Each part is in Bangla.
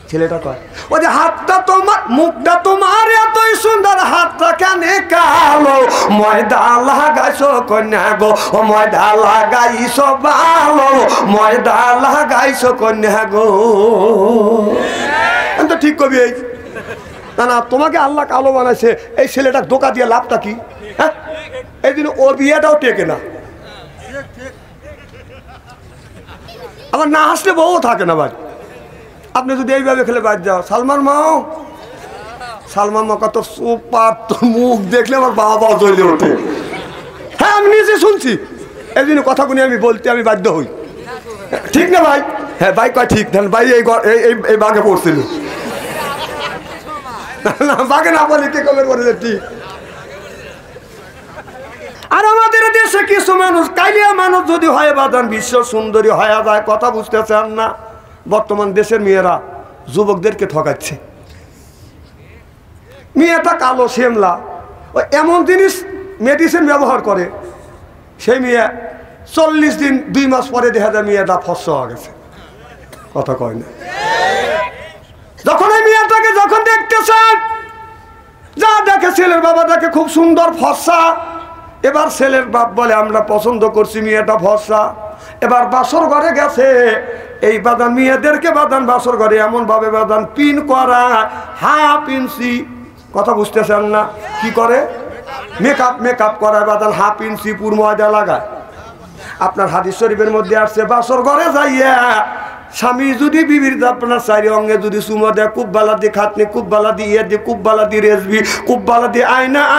ছেলেটা কয় ওই যে হাতটা তোমার মুখটা তোমার এতই সুন্দর হাতটা কেন কালো ময়দা লাগাইছো কন্যা গো ও ময়দা লাগাইছো ভালো ময়দা লাগাইছো কন্যা গো। আমি তো ঠিক কবি এই না না তোমাকে আল্লাহ কালো বানাইছে এই ছেলেটা ধোকা দিয়ে লাভটা কি? হ্যাঁ এই দিন ওর বিয়েটাও টেকে না আমার না হাসলে বউ থাকে না ভাই। আপনি যদি এইভাবে খেলে বাদ যাও সালমান মা কত সুপার তোর মুখ দেখলে আমার বাবা জ্বলে ওঠে। হ্যাঁ আমি নিজে শুনছি এই জন্য কথাগুলি আমি বলতে আমি বাধ্য হই ঠিক না ভাই? হ্যাঁ ভাই কয় ঠিক ভাই এই বাঘে পড়ছিল না বাঘে না বলে কে কবে করে ঠিক। আর আমাদের দেশে কিছু মানুষ কালিয়া মানুষ যদি হয় বাদান বিশ্ব সুন্দরী হয়ে যায় কথা বুঝতে চান না। বর্তমান দেশের মেয়েরা যুবকদেরকে ঠকাচ্ছে। মেয়েটা কালো শ্যামলা ও এমন জিনিস মেডিসিন ব্যবহার করে সেই মেয়ে 40 দিন 2 মাস পরে দেখা যায় মেয়েটা ফর্সা হয়ে গেছে কথা কয় না। যখন এই মেয়েটাকে যখন দেখতেছেন যা দেখে ছেলের বাবা দেখে খুব সুন্দর ফর্সা। এবার ছেলের বাপ বলে আমরা পছন্দ করছি মেয়েটা ফর্সা। এবার বাসর ঘরে গেছে এই বাদান মেয়েদেরকে বাদান বাসর ঘরে এমন ভাবে বাদান পিন করা হাফ ইঞ্চি কথা বুঝতেছেন না কি করে মেকআপ করায় বাদান হাফ ইঞ্চি পুর ময়দা লাগায়। আপনার হাদিস শরীফের মধ্যে আসছে বাসর ঘরে যাইয়া স্বামী যদি বিবির আপনার চারি অঙ্গে যদি চুমো দেয় কুব্বালা দিয়ে খাতনি কুব্বালা দিয়ে কুব্বালা দিয়ে রেসবি কুব্বালা দিয়ে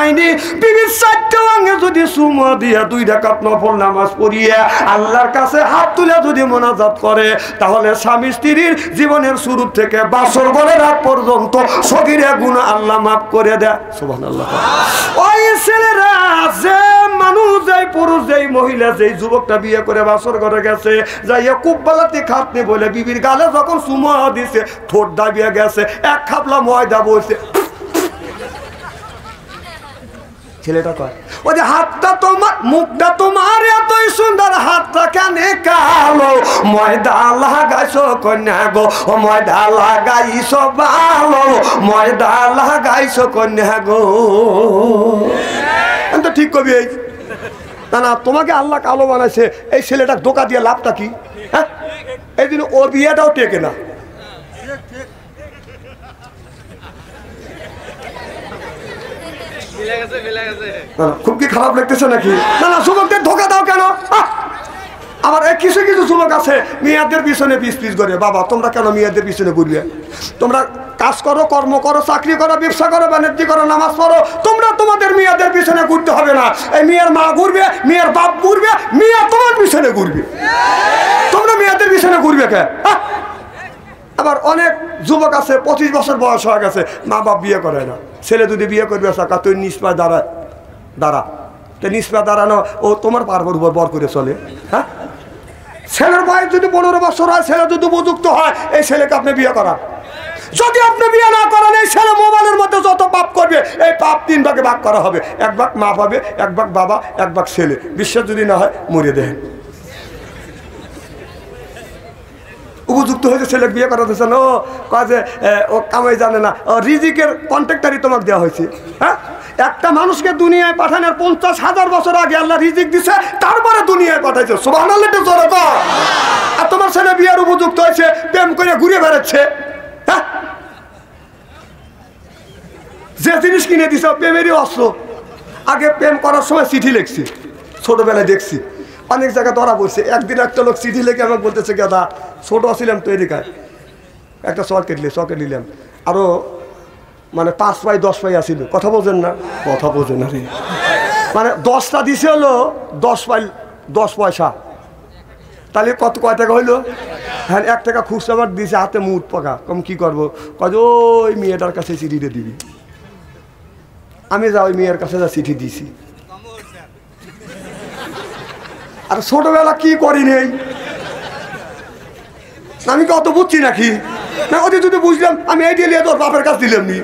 আইনি বিবির 4টে অঙ্গে যদি চুমো দিয়ে 2 রাকাত নফল নামাজ পড়িয়ে আল্লাহর কাছে হাত তুলে যদি মোনাজাত করে তাহলে স্বামী স্ত্রীর জীবনের শুরু থেকে বাসর ঘরে রাত পর্যন্ত সগীরা গুনাহ আল্লাহ মাফ করে দেয় সুবহানাল্লাহ। ওই ছেলেরা যে মানুষ যেই পুরুষ যেই মহিলা যেই যুবকটা বিয়ে করে বাসর ঘরে গেছে যাইয়া কুব্বালাতে খাতনি বলে বিবির গালে যখন চুমো দিছে ঠোঁট দাবিয়ে গেছে এক খাপলা ময়দা বলছে। ছেলেটা কয় ওই যে হাতটা তোমার মুখটা তোমার এতই সুন্দর হাতটা কেন কালো ময়দা লাগাইছো কন্যা গো ও ময়দা লাগাইছো ভালো ময়দা লাগাইছো কন্যা গো। আমি তো ঠিক কবি এই না না তোমাকে আল্লাহ কালো বানাইছে এই ছেলেটা ধোকা দিয়ে লাভটা কি? হ্যাঁ এই দিন ওর বিয়েটাও টেকে না খুব কি খারাপ লাগতেছে নাকি? না না যুবকদের ধোকা দাও কেন? আবার কিছু কিছু যুবক আছে মেয়েদের পিছনে পিস করে বাবা তোমরা কেন মেয়েদের পিছনে ঘুরবে? তোমরা কাজ করো কর্ম করো চাকরি করো ব্যবসা করো বাণিজ্য করো নামাজ পড়ো তোমরা তোমাদের মেয়েদের পিছনে ঘুরতে হবে না। এই মেয়ের মা ঘুরবে মেয়ের বাপ ঘুরবে মেয়ে তোমার পিছনে ঘুরবে তোমরা মেয়েদের পিছনে ঘুরবে কে? আবার অনেক যুবক আছে 25 বছর বয়স হয়ে গেছে মা বাপ বিয়ে করে না। ছেলে যদি বিয়ে করবে সাকা তুই নিষ্পায় দাঁড়া তো নিষ্পায় দাঁড়ানো ও তোমার পার্বর উপর বর করে চলে। হ্যাঁ ছেলের বয়স যদি 15 বছর হয় ছেলে যদি উপযুক্ত হয় এই ছেলেকে আপনি বিয়ে করান। যদি আপনি বিয়ে না করেন এই ছেলে মোবাইলের মধ্যে যত পাপ করবে এই পাপ 3 ভাগে ভাগ করা হবে। 1 ভাগ মা পাবে 1 ভাগ বাবা 1 ভাগ ছেলে। বিশ্বাস যদি না হয় মরিয়ে দেন। উপযুক্ত হয়েছে ছেলে বিয়ে করাতেছে না ও কাজে ও কামাই জানে না ও রিজিকের কন্ট্রাক্টারই তোমাকে দেওয়া হয়েছে। হ্যাঁ একটা মানুষকে দুনিয়ায় পাঠানোর 50,000 বছর আগে আল্লাহ রিজিক দিছে তারপরে দুনিয়ায় পাঠাইছে সুবহানাল্লাহ। আর তোমার ছেলে বিয়ের উপযুক্ত হয়েছে প্রেম করে ঘুরে বেড়াচ্ছে। হ্যাঁ যে জিনিস কিনে দিছে প্রেমেরই অস্ত্র। আগে প্রেম করার সময় চিঠি লিখছি ছোটবেলায় দেখছি অনেক জায়গায় ধরা পড়ছে। একদিন একটা লোক চিঠি লিখে আমাকে বলতেছে দাদা ছোট ছিলাম তৈরি কায় একটা চকেট নিলাম আরো মানে 5 পাই 10 পাই আসিল কথা বোঝেন না রে মানে 10টা দিছে হলো 10 পাই 10 পয়সা তাহলে কয় টাকা হইলো? হ্যাঁ 1 টাকা খুচরা আমার দিয়েছে হাতে মুঠ পাকা কম কি করবো কয় ওই মেয়েটার কাছে চিঠিটা দিবি। আমি যা ওই মেয়ের কাছে যা চিঠি দিছি আর ছোটবেলা কি করি নেই আমি কত বুঝছি নাকি না ওদের যদি বুঝলাম আমি এই দিয়ে তোর বাপের কাছে দিলাম নি